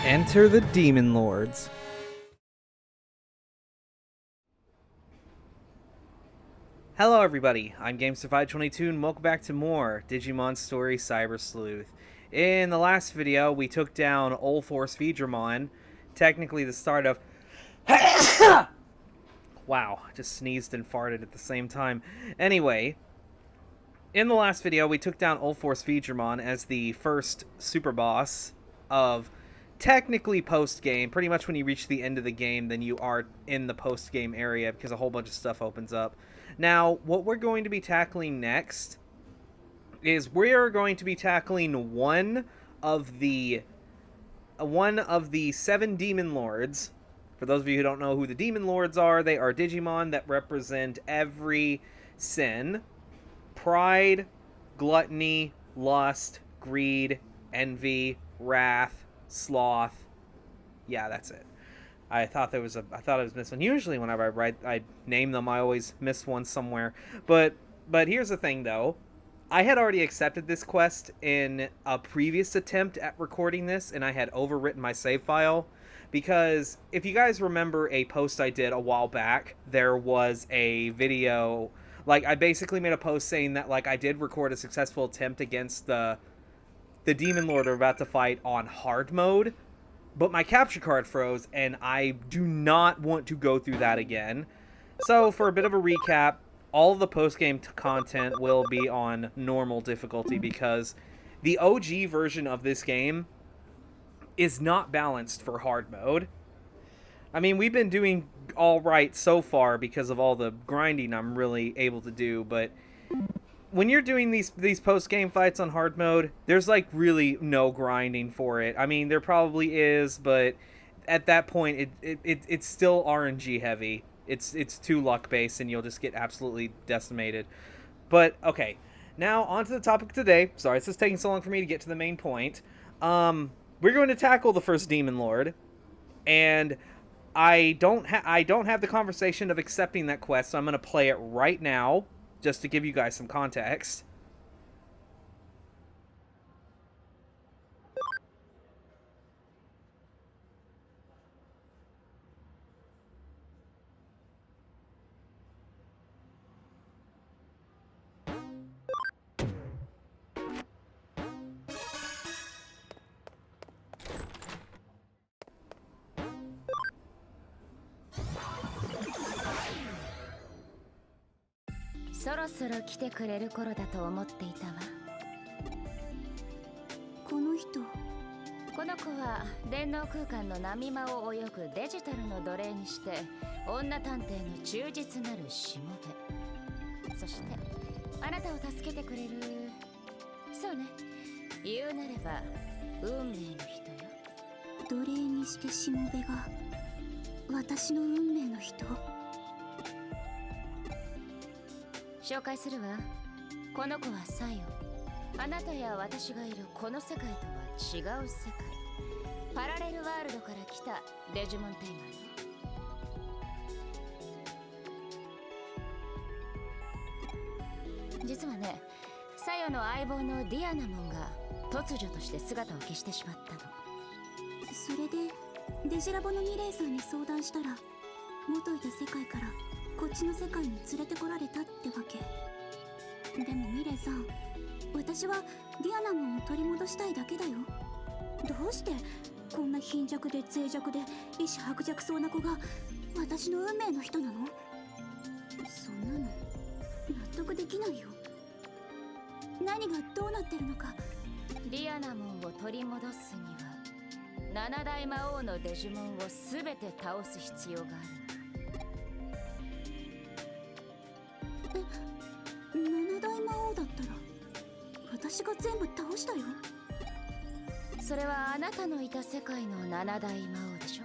Enter the Demon Lords. Hello everybody, I'm GameSurvive22 and welcome back to more Digimon Story Cyber Sleuth. In the last video, we took down Ulforce technically the start of... Wow, just sneezed and farted at the same time. Anyway, in the last video, we took down Ulforce as the first super boss of technically post-game. Pretty much when you reach the end of the game, then you are in the post-game area because a whole bunch of stuff opens up. Now, what we're going to be tackling next is we are going to be tackling one of the 7 Demon Lords. For those of you who don't know who the Demon Lords are, they are Digimon that represent every sin: pride, gluttony, lust, greed, envy, wrath, sloth. Yeah, that's it. I thought I was missing one. Usually whenever I name them, I always miss one somewhere. But here's the thing though. I had already accepted this quest in a previous attempt at recording this, and I had overwritten my save file. Because if you guys remember a post I did a while back, there was a video, like I basically made a post saying that like I did record a successful attempt against the Demon Lord we're about to fight on hard mode, but my capture card froze, and I do not want to go through that again. So for a bit of a recap, all of the post-game content will be on normal difficulty because the OG version of this game is not balanced for hard mode. I mean, we've been doing all right so far because of all the grinding I'm really able to do, but when you're doing these post-game fights on hard mode, there's like really no grinding for it. I mean, there probably is, but at that point, it's still RNG heavy. It's too luck-based, and you'll just get absolutely decimated. But, okay, now on to the topic today. Sorry, this is taking so long for me to get to the main point. We're going to tackle the first Demon Lord, and I don't have the conversation of accepting that quest, so I'm going to play it right now, just to give you guys some context.そろそろ来てくれる頃だと思っていたわ。この人、この子は電脳空間の波間を泳ぐデジタルの奴隷にして女探偵の忠実なるしもべ。そしてあなたを助けてくれる、そうね、言うなれば運命の人よ。奴隷にしてしもべが私の運命の人。紹介するわ。この子はサヨ。あなたや私がいるこの世界とは違う世界。パラレルワールドから来たデジモンテイマーよ。実はね、サヨの相棒のディアナモンが突如として姿を消してしまったの。それでデジラボのミレイさんに相談したら、元いた世界からこっちの世界に連れてこられたってわけ。でもミレイさん、私はディアナモンを取り戻したいだけだよ。どうしてこんな貧弱で脆弱で意志薄弱そうな子が私の運命の人なの？そんなの納得できないよ。何がどうなってるのか。ディアナモンを取り戻すには7大魔王のデジモンを全て倒す必要がある。7大魔王だったら私が全部倒したよ。それはあなたのいた世界の7大魔王でしょ。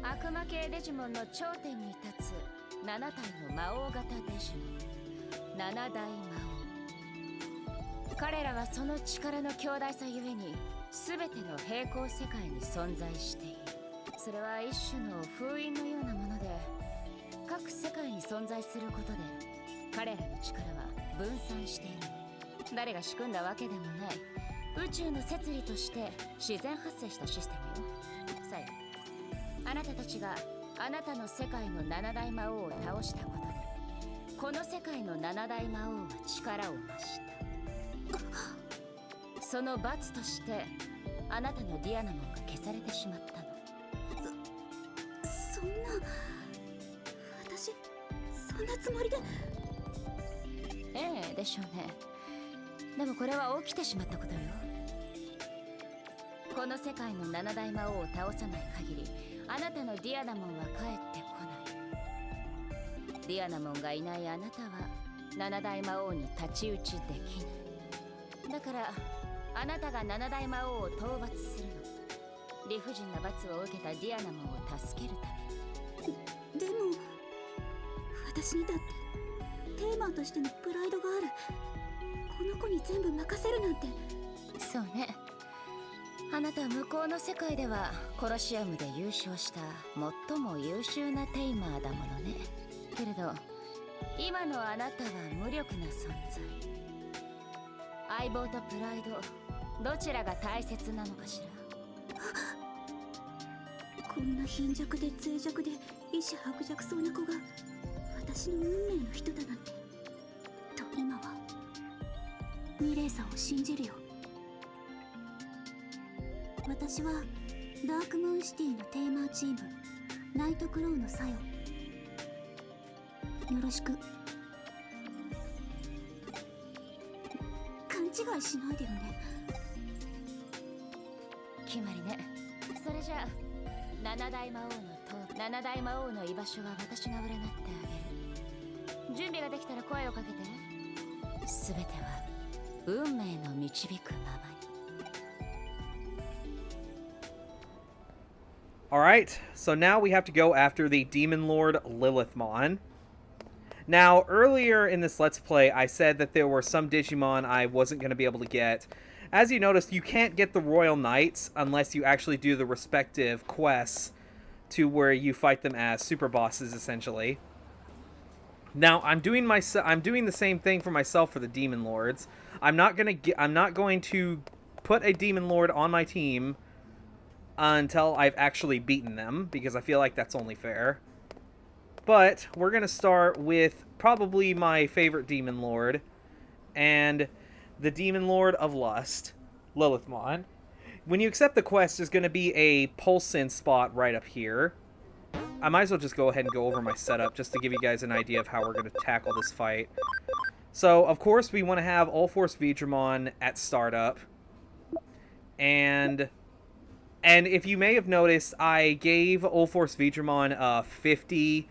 悪魔系デジモンの頂点に立つ7体の魔王型デジモン、7大魔王。彼らはその力の強大さゆえに全ての平行世界に存在している。それは一種の封印のようなもので、各世界に存在することで彼らの力は分散している。誰が仕組んだわけでもない宇宙の摂理として自然発生したシステムよ。さよ。あなたたちがあなたの世界の七大魔王を倒したことで、この世界の七大魔王は力を増した。その罰としてあなたのディアナモンが消されてしまったの。そんな、私そんなつもりで。ええでしょうね。でもこれは起きてしまったことよ。この世界の七大魔王を倒さない限り、あなたのディアナモンは帰ってこない。ディアナモンがいないあなたは七大魔王に太刀打ちできない。だからあなたが七大魔王を討伐するの。理不尽な罰を受けたディアナモンを助けるため。でも私にだってテーマとしてのプライドがある。この子に全部任せるなんて。そうね。あなたは向こうの世界ではコロシアムで優勝した最も優秀なテイマーだものね。けれど今のあなたは無力な存在。相棒とプライド、どちらが大切なのかしら。こんな貧弱で脆弱で意志薄弱そうな子が私の運命の人だなんて。と今はミレイさんを信じるよ。私はダークムーンシティのテーマーチームナイトクロウのサヨ。よろしく。勘違いしないでよね。決まりね。それじゃあ七大魔王の居場所は私が占ってあげる。準備ができたら声をかけて。全ては運命の導くままに。Alright, so now we have to go after the Demon Lord Lilithmon. Now, earlier in this Let's Play, I said that there were some Digimon I wasn't going to be able to get. As you noticed, you can't get the Royal Knights unless you actually do the respective quests to where you fight them as super bosses, essentially. Now, I'm doing the same thing for myself for the Demon Lords. I'm not going to put a Demon Lord on my team until I've actually beaten them, because I feel like that's only fair. But we're going to start with probably my favorite Demon Lord, and the Demon Lord of Lust, Lilithmon. When you accept the quest, there's going to be a Pulsin spot right up here. I might as well just go ahead and go over my setup just to give you guys an idea of how we're going to tackle this fight. So, of course, we want to have All-Force Vidramon at startup. And if you may have noticed, I gave All-Force Vidramon 50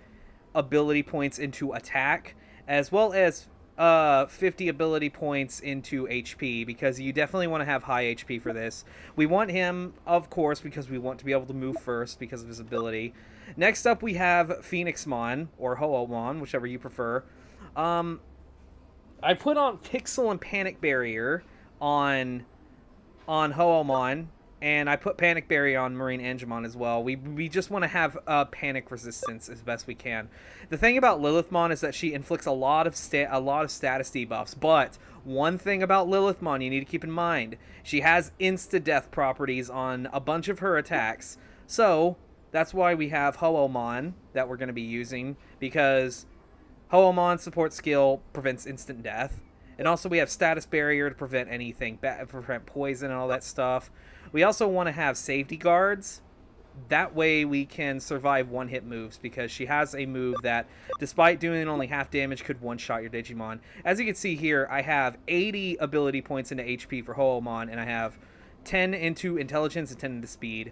ability points into attack, as well as 50 ability points into HP, because you definitely want to have high HP for this. We want him, of course, because we want to be able to move first because of his ability. Next up, we have Phoenixmon, or Ho-Oh-Mon, whichever you prefer. I put on Pixel and Panic Barrier on Ho-Oh-Mon, and I put Panic Barrier on Marine Angemon as well. We just want to have panic resistance as best we can. The thing about Lilithmon is that she inflicts a lot of status debuffs, but one thing about Lilithmon you need to keep in mind, she has insta-death properties on a bunch of her attacks. So that's why we have Ho-Oh-Mon that we're going to be using, because Ho-Oh-Mon's support skill prevents instant death. And also we have Status Barrier to prevent anything, prevent poison and all that stuff. We also want to have Safety Guards. That way we can survive one-hit moves, because she has a move that, despite doing only half damage, could one-shot your Digimon. As you can see here, I have 80 ability points into HP for Ho-Oh-Mon, and I have 10 into Intelligence and 10 into Speed.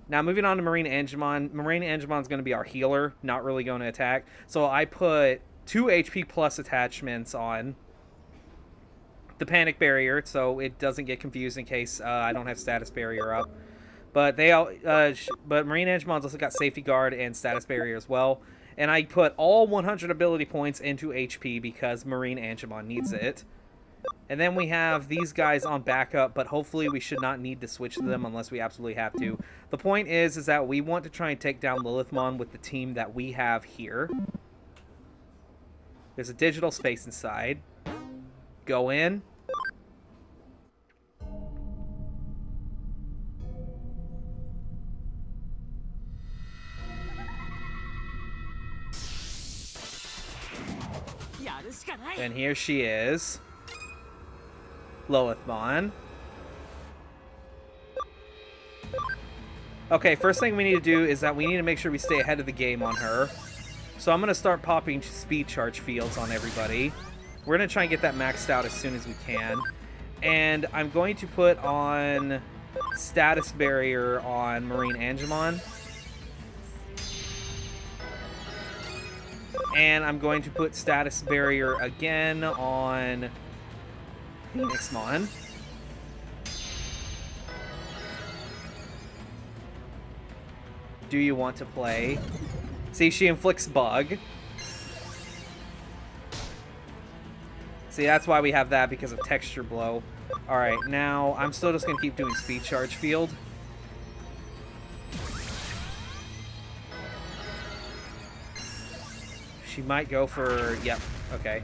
Now, moving on to Marine Angemon. Marine Angemon's going to be our healer, not really going to attack. So I put 2 HP plus attachments on the Panic Barrier, so it doesn't get confused in case I don't have Status Barrier up. But but Marine Angemon's also got Safety Guard and Status Barrier as well. And I put all 100 ability points into HP because Marine Angemon needs it. And then we have these guys on backup, but hopefully we should not need to switch to them unless we absolutely have to. The point is that we want to try and take down Lilithmon with the team that we have here. There's a digital space inside. Go in. And here she is. Loethmon. Okay, first thing we need to do is that we need to make sure we stay ahead of the game on her. So I'm going to start popping speed charge fields on everybody. We're going to try and get that maxed out as soon as we can. And I'm going to put on status barrier on Marine Angemon. And I'm going to put status barrier again on Phoenixmon. Do you want to play? See, she inflicts bug. See, that's why we have that, because of texture blow. Alright, now I'm still just going to keep doing speed charge field. She might go for... Yep, okay.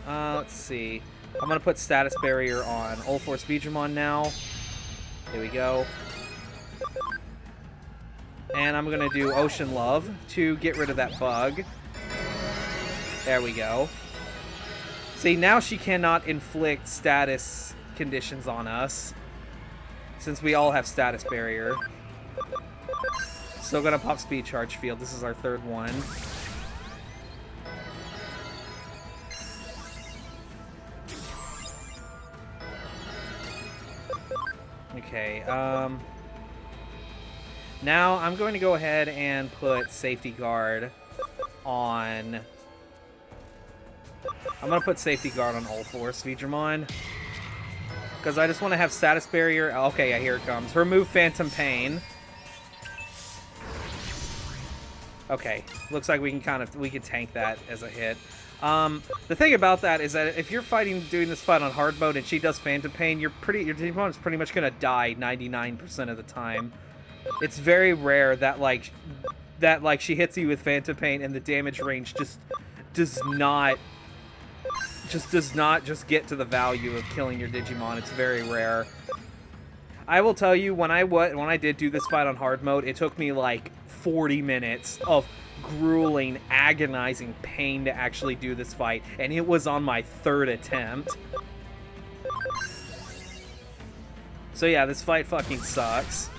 Let's see. I'm going to put status barrier on Ulforce Digimon now. There we go. And I'm going to do Ocean Love to get rid of that bug. There we go. See, now she cannot inflict status conditions on us, since we all have status barrier. Still going to pop speed charge field. This is our third one. Okay, now I'm going to go ahead and put safety guard on... I'm going to put safety guard on Ulforce Digimon, because I just want to have status barrier. Okay, yeah, here it comes. Her move, Phantom Pain. Okay, looks like we can tank that as a hit. The thing about that is that if you're doing this fight on hard mode and she does Phantom Pain, your Digimon is pretty much gonna die 99% of the time. It's very rare that she hits you with Phantom Pain and the damage range does not get to the value of killing your Digimon. It's very rare. I will tell you, when I did do this fight on hard mode, it took me like 40 minutes of grueling, agonizing pain to actually do this fight, and it was on my third attempt. So yeah, this fight fucking sucks.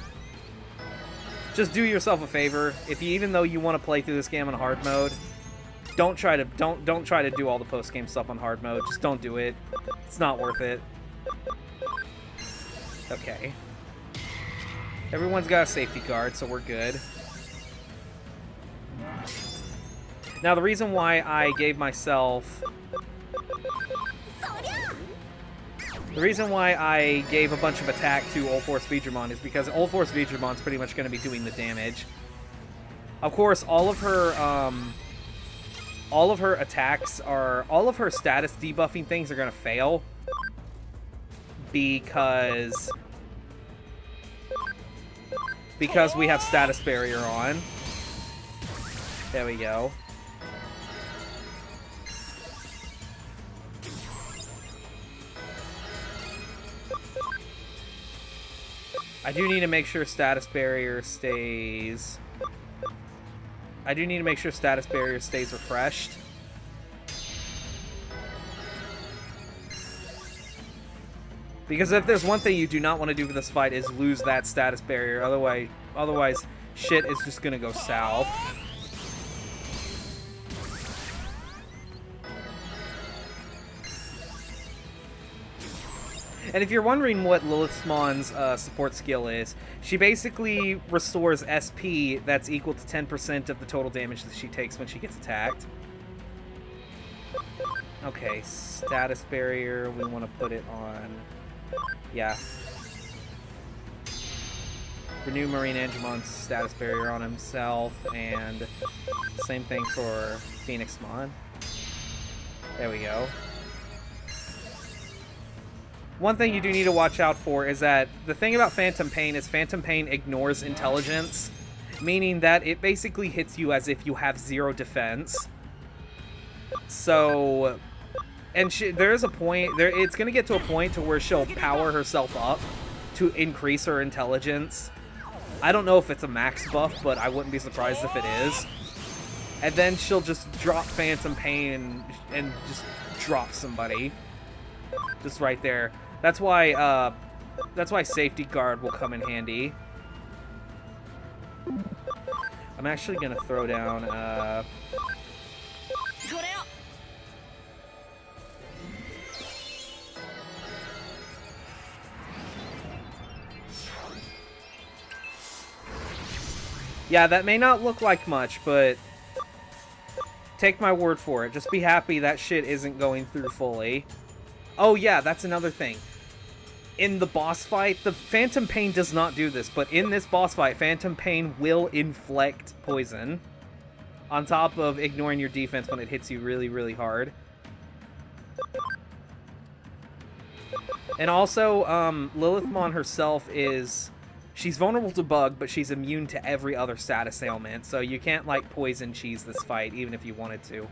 Just do yourself a favor. Even though you want to play through this game on hard mode, don't try to do all the post-game stuff on hard mode. Just don't do it. It's not worth it. Okay. Everyone's got a safety guard, so we're good. Now, the reason why I gave myself... The reason why I gave a bunch of attack to Ulforce Digimon is because Ulforce Digimon's pretty much going to be doing the damage. Of course, all of her attacks are... All of her status debuffing things are going to fail. Because we have status barrier on. There we go. I do need to make sure status barrier stays... refreshed. Because if there's one thing you do not want to do for this fight is lose that status barrier. Otherwise shit is just gonna go south. And if you're wondering what Lilithmon's support skill is, she basically restores SP that's equal to 10% of the total damage that she takes when she gets attacked. Okay, status barrier, we want to put it on... Yeah. Renew Marine Angemon's status barrier on himself, and same thing for Phoenixmon. There we go. One thing you do need to watch out for is that the thing about Phantom Pain is Phantom Pain ignores intelligence, meaning that it basically hits you as if you have 0 defense. So, and there is a point, it's going to get to a point to where she'll power herself up to increase her intelligence. I don't know if it's a max buff, but I wouldn't be surprised if it is. and then she'll just drop Phantom Pain and just drop somebody. Just right there. That's why Safety Guard will come in handy. I'm actually gonna throw down yeah, that may not look like much, but take my word for it. Just be happy that shit isn't going through fully. Oh yeah, that's another thing. In the boss fight, the Phantom Pain does not do this, but in this boss fight, Phantom Pain will inflict poison. On top of ignoring your defense when it hits you really, really hard. And also, Lilithmon herself is... She's vulnerable to bug, but she's immune to every other status ailment, so you can't, like, poison cheese this fight, even if you wanted to.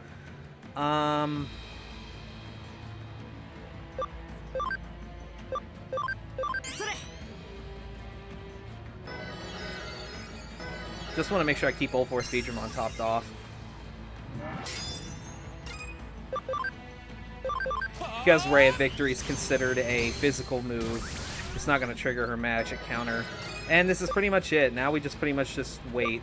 Just want to make sure I keep All Force Digimon topped off. Because Ray of Victory is considered a physical move, it's not going to trigger her magic counter. And this is pretty much it. Now we just pretty much just wait.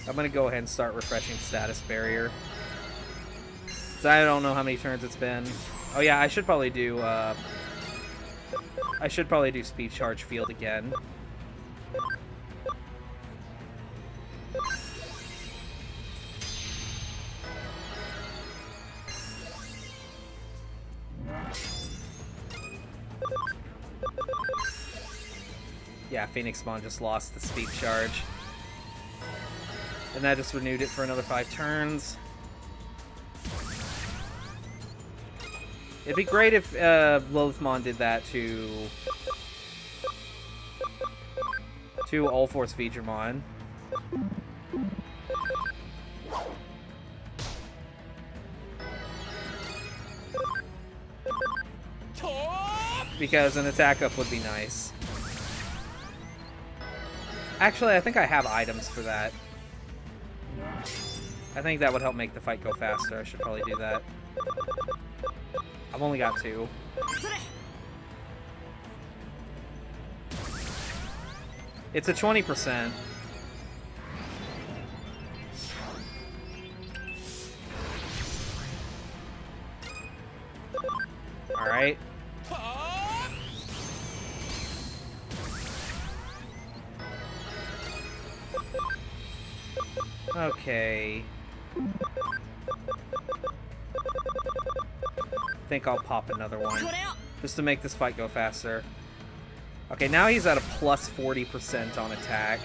I'm going to go ahead and start refreshing Status Barrier. So I don't know how many turns it's been. Oh yeah, I should probably do Speed Charge Field again. Yeah, Phoenix Spawn just lost the Speed Charge. And that just renewed it for another 5 turns. It'd be great if Lilithmon did that to All Force Digimon. Because an attack up would be nice. Actually, I think I have items for that. I think that would help make the fight go faster. I should probably do that. I've only got 2. It's a 20%. Alright. Okay. I think I'll pop another one, just to make this fight go faster. Okay, now he's at a plus 40% on attack.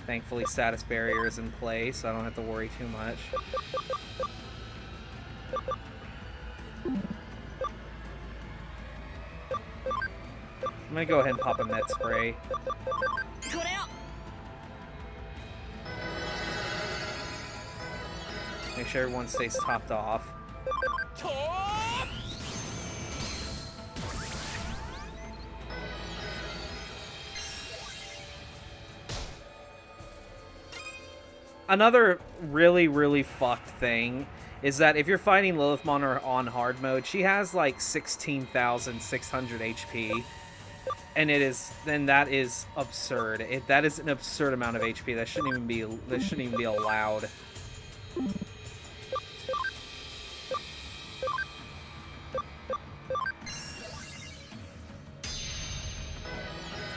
Thankfully, Status Barrier is in play, so I don't have to worry too much. I'm gonna go ahead and pop a Met Spray. Make sure everyone stays topped off. Another really, really fucked thing is that if you're fighting Lilithmon on hard mode, she has like 16,600 HP. And that is absurd. That is an absurd amount of HP. That shouldn't even be allowed.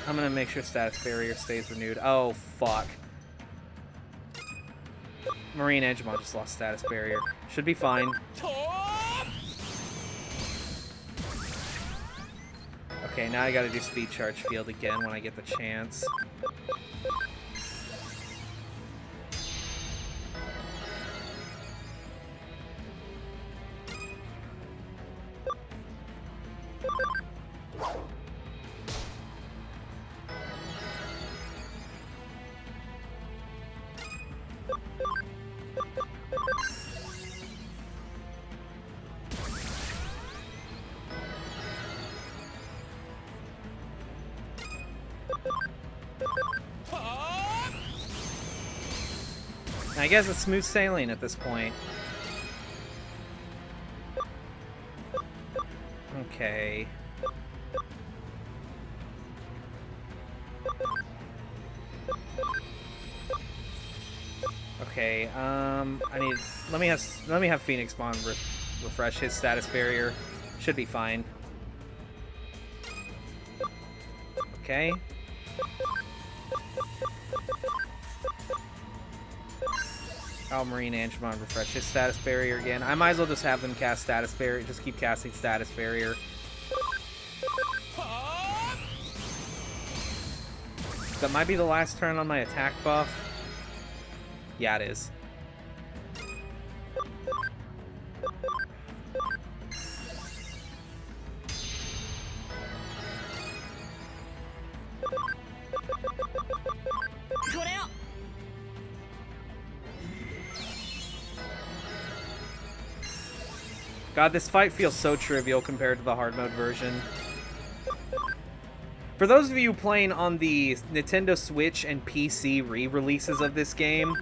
I'm gonna make sure Status Barrier stays renewed. Oh, fuck. Marine Edgemon just lost Status Barrier. Should be fine. Okay, now I gotta do Speed Charge Field again when I get the chance. I guess it's smooth sailing at this point. Okay. Okay, let me have Phoenix Bond refresh his status barrier. Should be fine. Okay. Marine Angemon refresh his status barrier again. I might as well just have them cast status barrier. Just keep casting status barrier. That might be the last turn on my attack buff. Yeah, it is. God, this fight feels so trivial compared to the hard mode version. For those of you playing on the Nintendo Switch and PC re-releases of this game,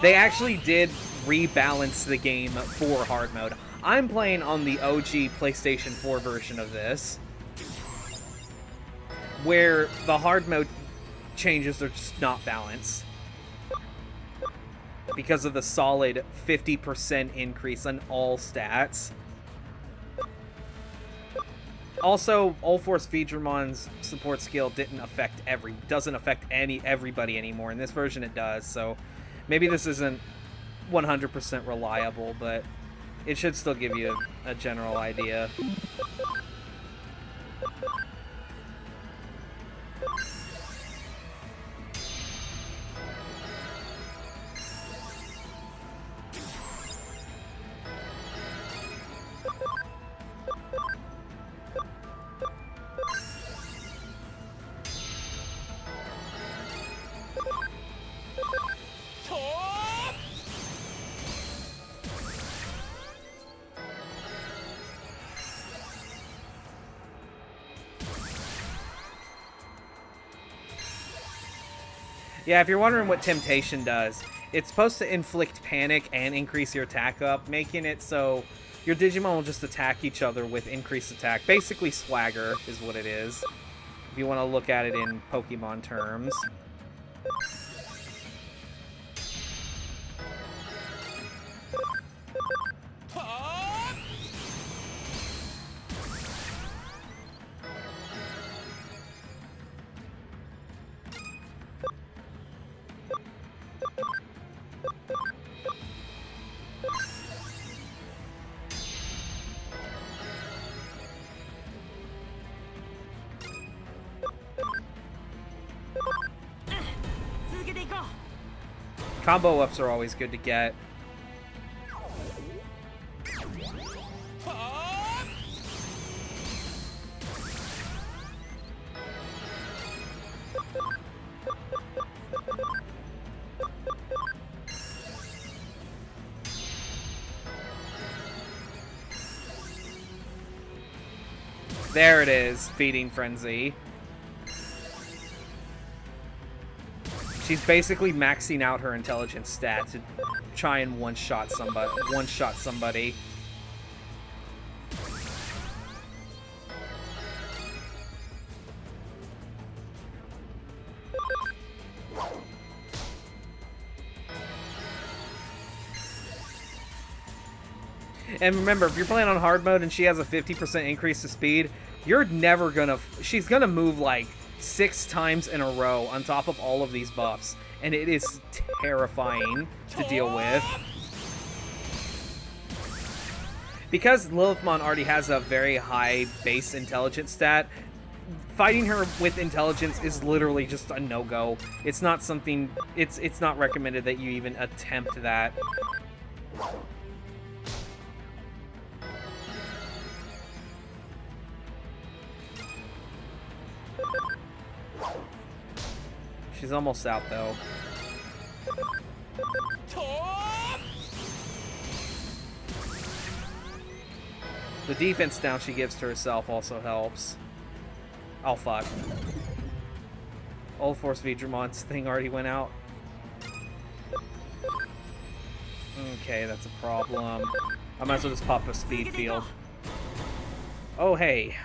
they actually did rebalance the game for hard mode. I'm playing on the OG PlayStation 4 version of this, where the hard mode changes are just not balanced because of the solid 50% increase on all stats. Also, All-Force Feedremon's support skill doesn't affect everybody anymore. In this version it does, so maybe this isn't 100% reliable, but it should still give you a general idea. Yeah, if you're wondering what Temptation does, it's supposed to inflict panic and increase your attack up, making it so your Digimon will just attack each other with increased attack. Basically, swagger is what it is, if you want to look at it in Pokemon terms. Combo ups are always good to get. There it is, Feeding Frenzy. She's basically maxing out her intelligence stat to try and one-shot somebody. And remember, if you're playing on hard mode and she has a 50% increase to speed, you're never gonna... She's gonna move like 6 times in a row on top of all of these buffs, and it is terrifying to deal with. Because Lilithmon already has a very high base intelligence stat, fighting her with intelligence is literally just a no-go. It's not something... It's not recommended that you even attempt that. She's almost out, though. The defense down she gives to herself also helps. Oh, fuck. All Force Vidremon's thing already went out. Okay, that's a problem. I might as well just pop a speed field. Oh, hey.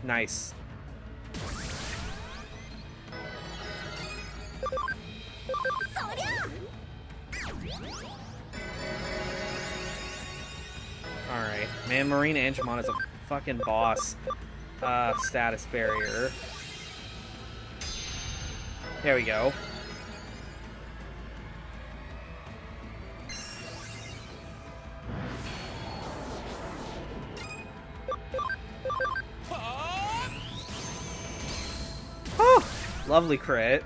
Nice. Alright. Man, Marine Angemon is a fucking boss. Status barrier. There we go. Oh! Lovely crit.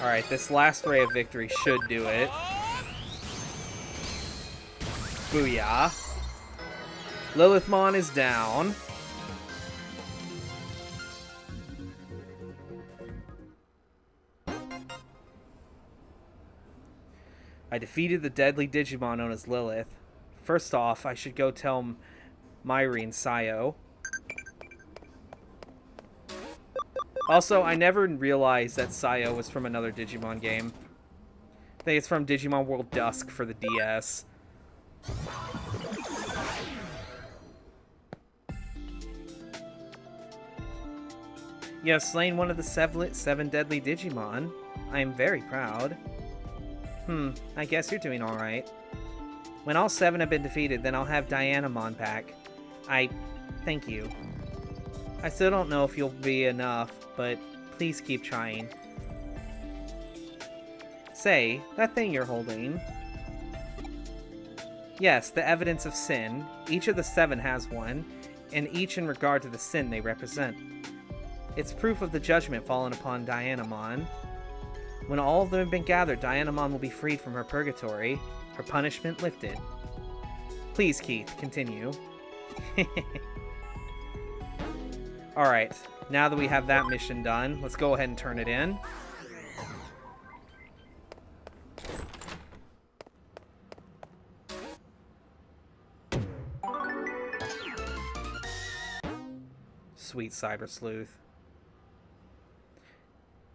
Alright, this last ray of victory should do it. Booyah. Lilithmon is down. I defeated the deadly Digimon known as Lilith. First off, I should go tell Myri and Sayo. Also, I never realized that Sayo was from another Digimon game. I think it's from Digimon World Dusk for the DS. You have slain one of the seven deadly Digimon. I am very proud. I guess you're doing alright. When all 7 have been defeated, then I'll have Dianamon back. Thank you. I still don't know if you'll be enough, but please keep trying. Say, that thing you're holding... Yes, the evidence of sin. Each of the 7 has one, and each in regard to the sin they represent. It's proof of the judgment fallen upon Dianamon. When all of them have been gathered, Dianamon will be freed from her purgatory, her punishment lifted. Please, Keith, continue. Alright, now that we have that mission done, let's go ahead and turn it in. Sweet Cyber Sleuth.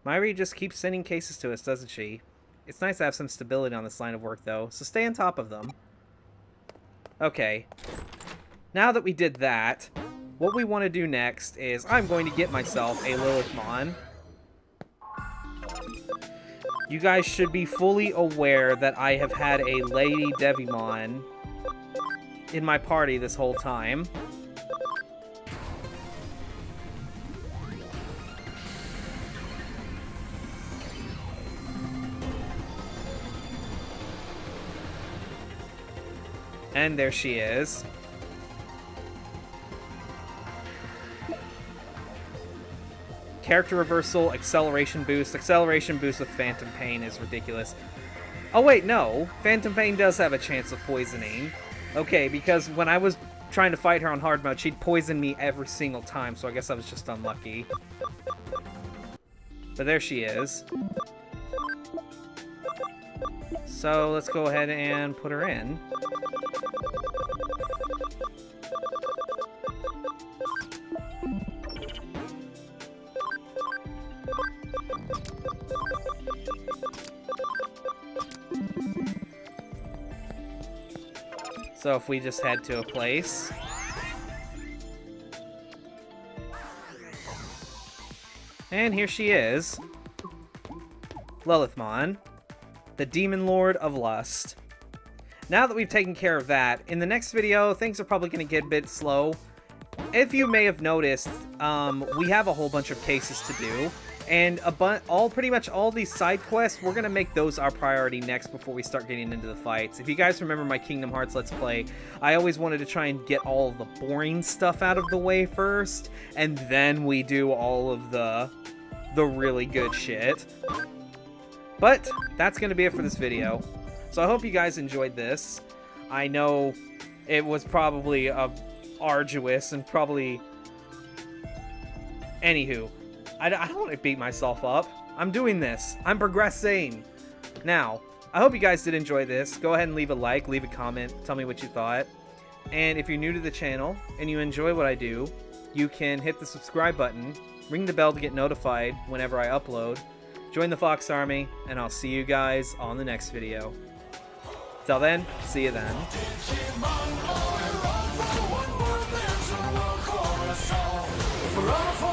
Myri just keeps sending cases to us, doesn't she? It's nice to have some stability on this line of work, though, so stay on top of them. Okay. Now that we did that, what we want to do next is I'm going to get myself a Lilithmon. You guys should be fully aware that I have had a Lady Devimon in my party this whole time. And there she is. Character reversal, acceleration boost. Acceleration boost with Phantom Pain is ridiculous. Oh wait, no. Phantom Pain does have a chance of poisoning. Okay, because when I was trying to fight her on hard mode, she'd poison me every single time, so I guess I was just unlucky. But there she is. So let's go ahead and put her in. So if we just head to a place. And here she is. Lilithmon, the Demon Lord of Lust. Now that we've taken care of that, in the next video, things are probably going to get a bit slow. If you may have noticed, we have a whole bunch of cases to do. And pretty much all these side quests, we're going to make those our priority next before we start getting into the fights. If you guys remember my Kingdom Hearts Let's Play, I always wanted to try and get all of the boring stuff out of the way first, and then we do all of the really good shit. But that's going to be it for this video. So I hope you guys enjoyed this. I know it was probably arduous and probably... Anywho. I don't want to beat myself up. I'm doing this. I'm progressing. Now, I hope you guys did enjoy this. Go ahead and leave a like, leave a comment, tell me what you thought. And if you're new to the channel and you enjoy what I do, you can hit the subscribe button, ring the bell to get notified whenever I upload, join the Fox Army, and I'll see you guys on the next video. Till then, see you then. Forever